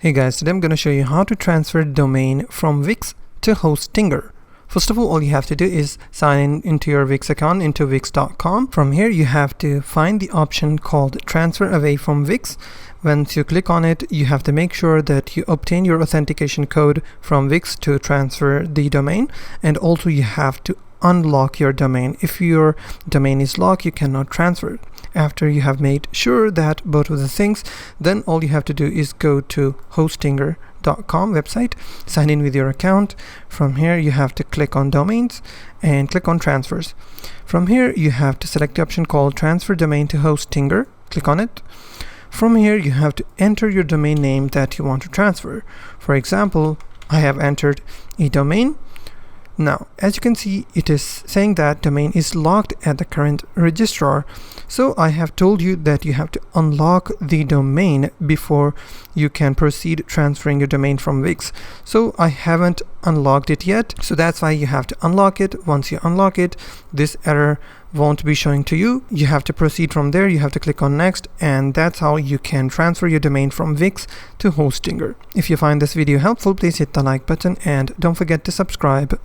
Hey guys, today I'm going to show you how to transfer domain from Wix to Hostinger. First of all you have to do is sign in into your Wix account into wix.com. From here you have to find the option called transfer away from Wix. Once you click on it, you have to make sure that you obtain your authentication code from Wix to transfer the domain, and also you have to unlock your domain. If your domain is locked, you cannot transfer it. After you have made sure that both of the things, then all you have to do is go to hostinger.com website, sign in with your account. From here you have to click on domains and click on transfers. From here you have to select the option called transfer domain to Hostinger. Click on it. From here you have to enter your domain name that you want to transfer. For example, I have entered a domain. Now, as you can see, it is saying that domain is locked at the current registrar. So I have told you that you have to unlock the domain before you can proceed transferring your domain from Wix. So I haven't unlocked it yet. So that's why you have to unlock it. Once you unlock it, this error won't be showing to you. You have to proceed from there. You have to click on next, and that's how you can transfer your domain from Wix to Hostinger. If you find this video helpful, please hit the like button and don't forget to subscribe.